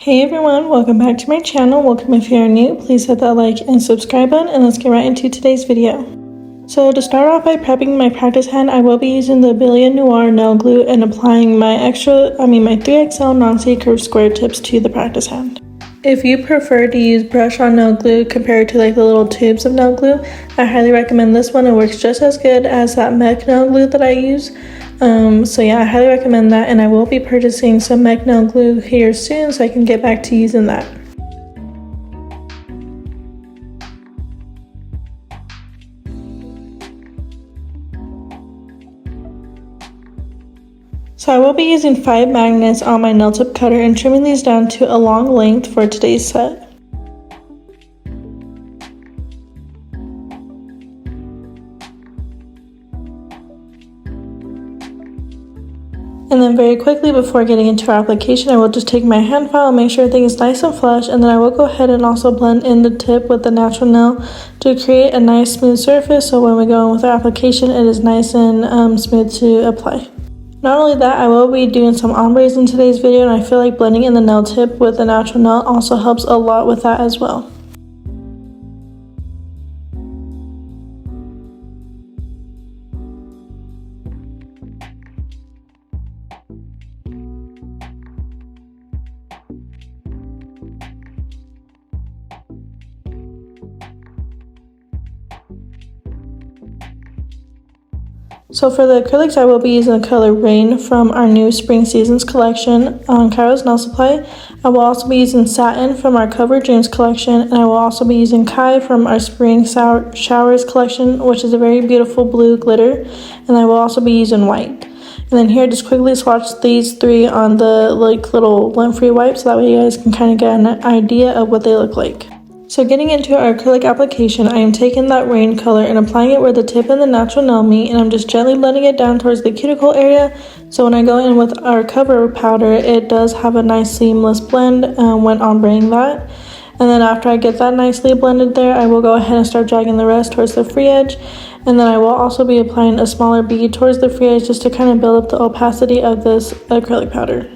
Hey everyone, welcome back to my channel. Welcome if you are new. Please hit that like and subscribe button and let's get right into today's video. So to start off by prepping my practice hand, I will be using the 𝐵𝐼𝐿𝐿 nail glue and applying my 3XL non-stick curved square tips to the practice hand. If you prefer to use brush on nail glue compared to like the little tubes of nail glue, I highly recommend this one. It works just as good as that 𝐻 nail glue that I use. So yeah, I highly recommend that, and I will be purchasing some 𝐻 nail glue here soon so I can get back to using that. So I will be using 5 magnets on my nail tip cutter and trimming these down to a long length for today's set. And then very quickly before getting into our application, I will just take my hand file and make sure everything is nice and flush, and then I will go ahead and also blend in the tip with the natural nail to create a nice smooth surface, so when we go in with our application it is nice and smooth to apply. Not only that, I will be doing some ombres in today's video, and I feel like blending in the nail tip with the natural nail also helps a lot with that as well. So for the acrylics, I will be using the color Rain from our new Spring Seasons collection on KAIROSE Nail Supply. I will also be using Satin from our Cover Dreams collection, and I will also be using Kai from our Spring Showers collection, which is a very beautiful blue glitter, and I will also be using white. And then here, just quickly swatch these three on the little lint-free wipe, so that way you guys can kind of get an idea of what they look like. So getting into our acrylic application, I am taking that Rain color and applying it where the tip and the natural nail meet, and I'm just gently blending it down towards the cuticle area, so when I go in with our cover powder, it does have a nice seamless blend when ombreing that. And then after I get that nicely blended there, I will go ahead and start dragging the rest towards the free edge, and then I will also be applying a smaller bead towards the free edge just to kind of build up the opacity of this acrylic powder.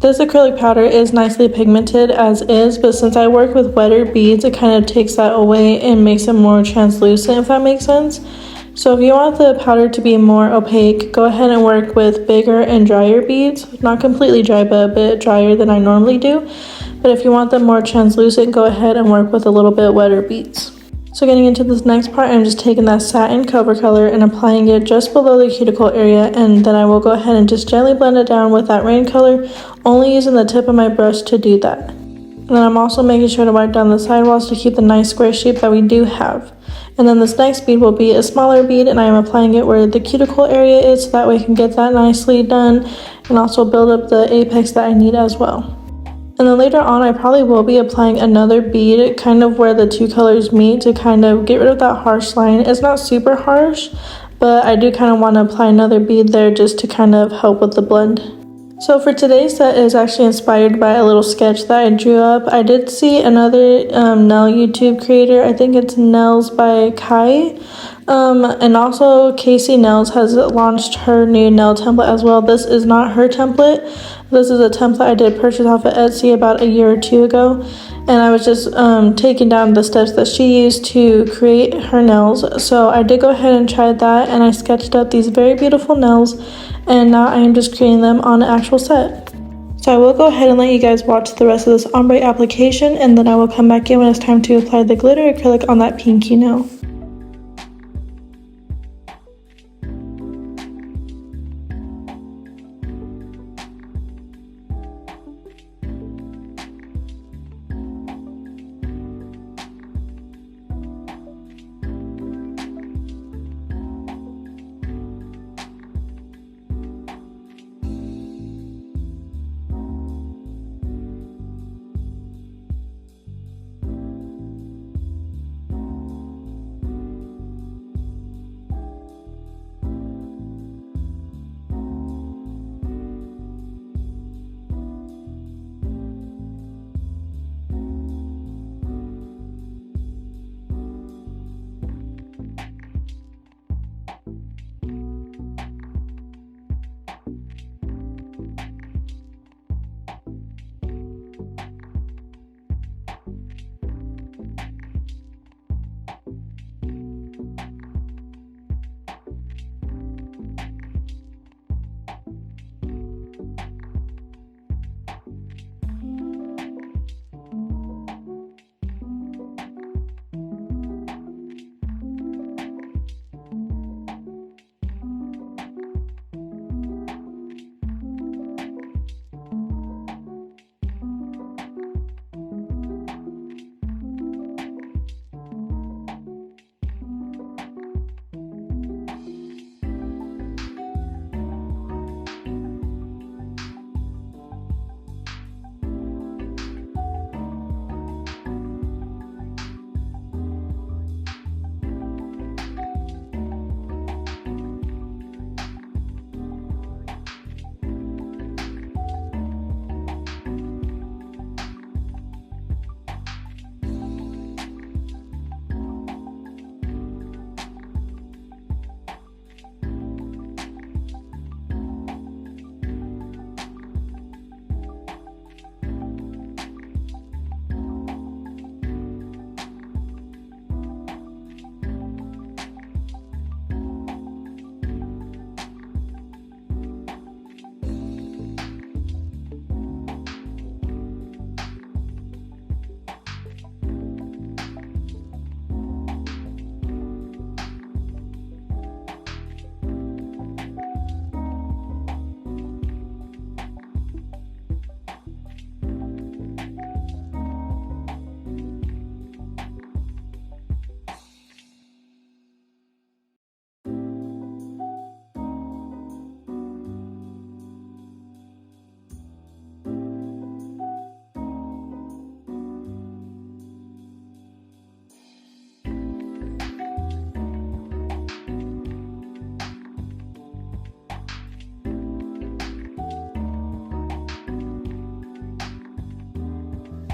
This acrylic powder is nicely pigmented as is, but since I work with wetter beads, it kind of takes that away and makes it more translucent, if that makes sense. So if you want the powder to be more opaque, go ahead and work with bigger and drier beads. Not completely dry, but a bit drier than I normally do. But if you want them more translucent, go ahead and work with a little bit wetter beads. So getting into this next part, I'm just taking that satin cover color and applying it just below the cuticle area, and then I will go ahead and just gently blend it down with that Rain color, only using the tip of my brush to do that. And then I'm also making sure to wipe down the sidewalls to keep the nice square shape that we do have. And then this next bead will be a smaller bead, and I am applying it where the cuticle area is, so that way I can get that nicely done and also build up the apex that I need as well. And then later on, I probably will be applying another bead kind of where the two colors meet to kind of get rid of that harsh line. It's not super harsh, but I do kind of want to apply another bead there just to kind of help with the blend. So for today's set is actually inspired by a little sketch that I drew up. I did see another nail YouTube creator, I think it's Nails by Kai, and also Casey Nails has launched her new nail template as well. This is not her template. This is a template I did purchase off of Etsy about a year or two ago, and I was just taking down the steps that she used to create her nails. So I did go ahead and try that, and I sketched up these very beautiful nails, and now I am just creating them on an actual set. So I will go ahead and let you guys watch the rest of this ombre application, and then I will come back in when it's time to apply the glitter acrylic on that pinky nail.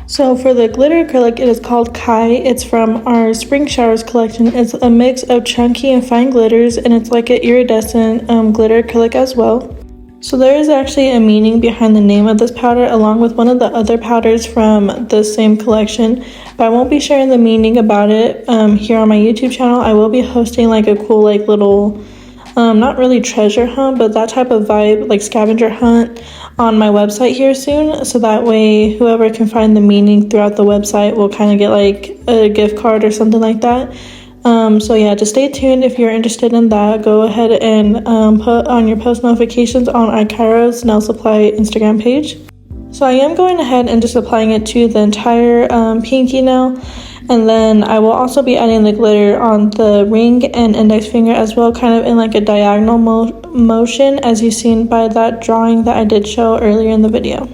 So for the glitter acrylic, it is called 𝐼. It's from our Spring Showers collection. It's a mix of chunky and fine glitters, and it's like an iridescent glitter acrylic as well. So there is actually a meaning behind the name of this powder, along with one of the other powders from the same collection, but I won't be sharing the meaning about it here on my YouTube channel. I will be hosting like a cool like little not really treasure hunt, but that type of vibe, like scavenger hunt, on my website here soon, so that way whoever can find the meaning throughout the website will kind of get like a gift card or something like that. So yeah, just stay tuned if you're interested in that. Go ahead and put on your post notifications on our KAIROSE nail supply Instagram page. So I am going ahead and just applying it to the entire pinky nail, and then I will also be adding the glitter on the ring and index finger as well, kind of in like a diagonal motion, as you've seen by that drawing that I did show earlier in the video.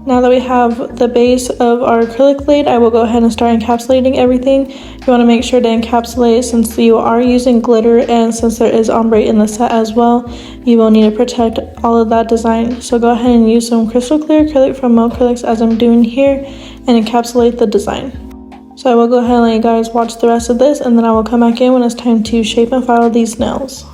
Now that we have the base of our acrylic laid, I will go ahead and start encapsulating everything. You want to make sure to encapsulate, since you are using glitter and since there is ombre in the set as well, you will need to protect all of that design. So go ahead and use some crystal clear acrylic from 𝐿 as I'm doing here and encapsulate the design. So I will go ahead and let you guys watch the rest of this, and then I will come back in when it's time to shape and file these nails.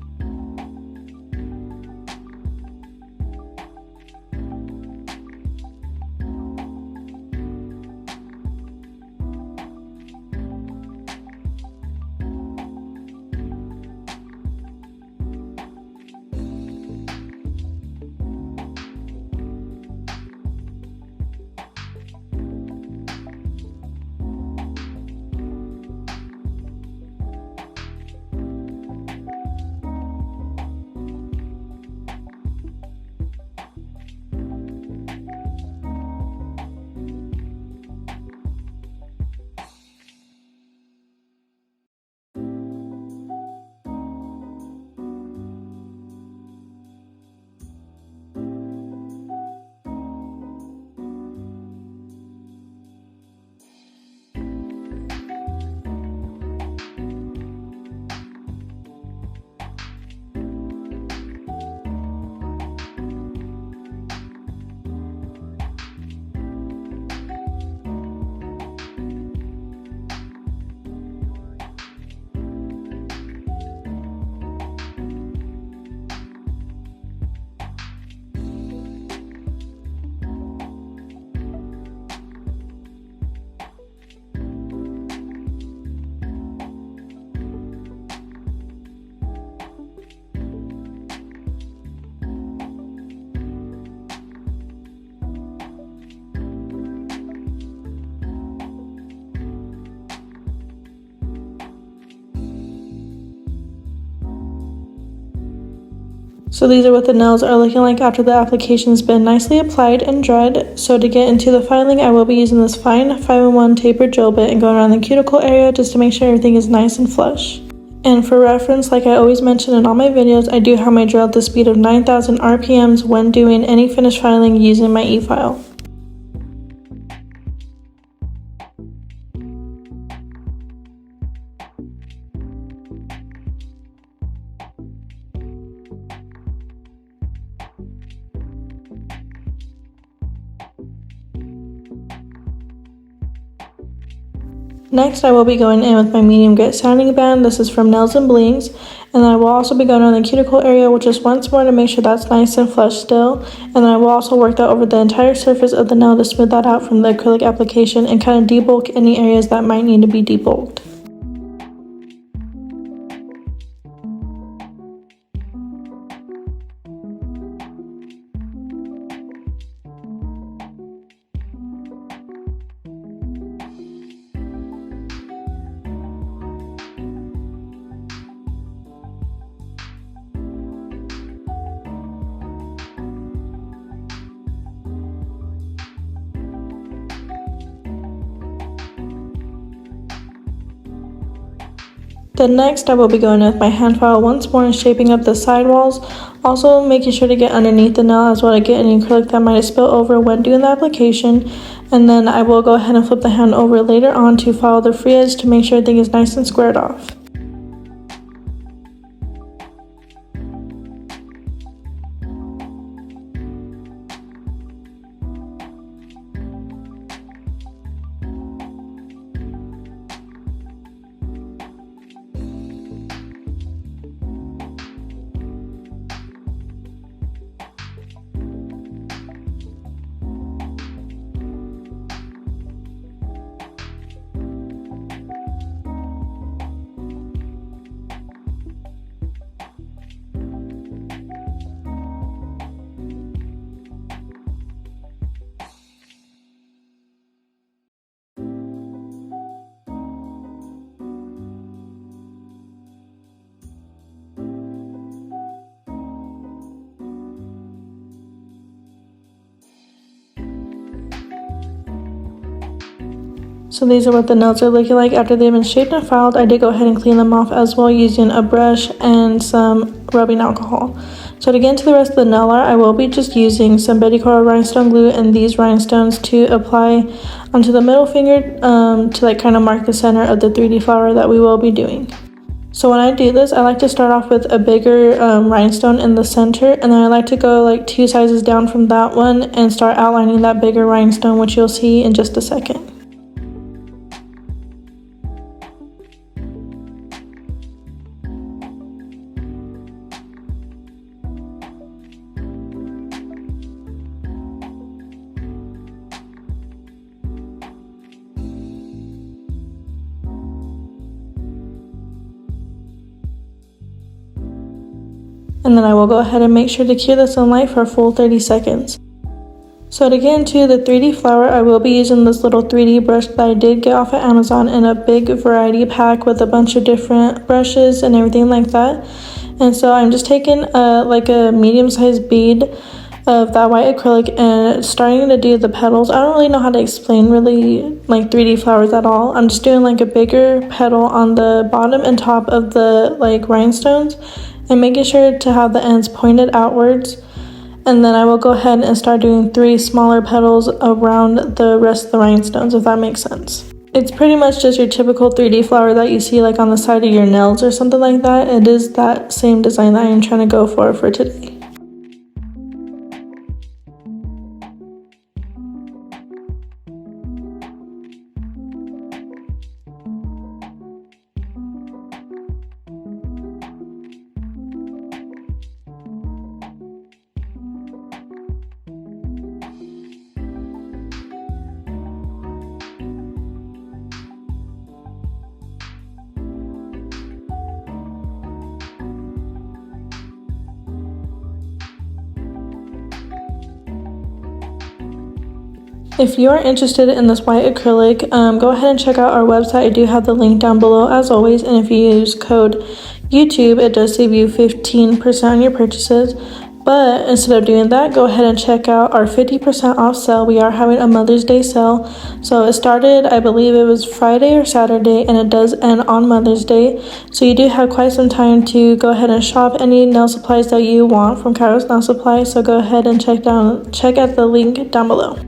So these are what the nails are looking like after the application's been nicely applied and dried. So to get into the filing, I will be using this fine 5-in-1 tapered drill bit and going around the cuticle area just to make sure everything is nice and flush. And for reference, like I always mention in all my videos, I do have my drill at the speed of 9,000 RPMs when doing any finish filing using my e-file. Next, I will be going in with my medium grit sanding band. This is from Nails and Blings, And then I will also be going on the cuticle area, which is once more to make sure that's nice and flush still. And then I will also work that over the entire surface of the nail to smooth that out from the acrylic application and kind of debulk any areas that might need to be debulked. Then next I will be going with my hand file once more and shaping up the side walls, also making sure to get underneath the nail as well to get any acrylic that might have spilled over when doing the application. And then I will go ahead and flip the hand over later on to follow the free edge to make sure everything is nice and squared off. So these are what the nails are looking like after they've been shaped and filed. I did go ahead and clean them off as well using a brush and some rubbing alcohol. So to get into the rest of the nail art, I will be just using some Betty Coral rhinestone glue and these rhinestones to apply onto the middle finger to like kind of mark the center of the 3D flower that we will be doing. So when I do this, I like to start off with a bigger rhinestone in the center, and then I like to go like 2 sizes down from that one and start outlining that bigger rhinestone, which you'll see in just a second. And then I will go ahead and make sure to cure this in light for a full 30 seconds. So to get into the 3D flower, I will be using this little 3D brush that I did get off of Amazon in a big variety pack with a bunch of different brushes and everything like that. And so I'm just taking like a medium-sized bead of that white acrylic and starting to do the petals. I don't really know how to explain really like 3D flowers at all. I'm just doing like a bigger petal on the bottom and top of the like rhinestones and making sure to have the ends pointed outwards. And then I will go ahead and start doing 3 smaller petals around the rest of the rhinestones, if that makes sense. It's pretty much just your typical 3D flower that you see like on the side of your nails or something like that. It is that same design that I am trying to go for today. If you are interested in this white acrylic, go ahead and check out our website. I do have the link down below as always, and if you use code YouTube, it does save you 15% on your purchases. But instead of doing that, go ahead and check out our 50% off sale. We are having a Mother's Day sale. So it started, I believe it was Friday or Saturday, and it does end on Mother's Day. So you do have quite some time to go ahead and shop any nail supplies that you want from KAIROSE Nail Supply. So go ahead and check out the link down below.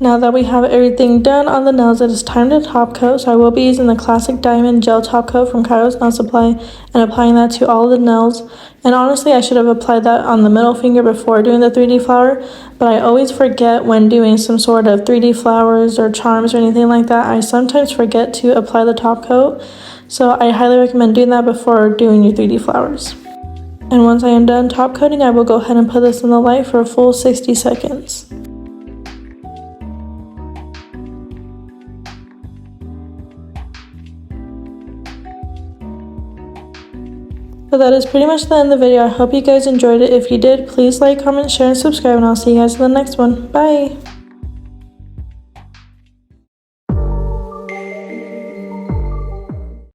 Now that we have everything done on the nails, it is time to top coat. So I will be using the Classic Diamond Gel Top Coat from KAIROSE Nail Supply and applying that to all the nails. And honestly, I should have applied that on the middle finger before doing the 3D flower, but I always forget when doing some sort of 3D flowers or charms or anything like that. I sometimes forget to apply the top coat, so I highly recommend doing that before doing your 3D flowers. And once I am done top coating, I will go ahead and put this in the light for a full 60 seconds. But that is pretty much the end of the video. I hope you guys enjoyed it. If you did, please like, comment, share, and subscribe, and I'll see you guys in the next one. Bye!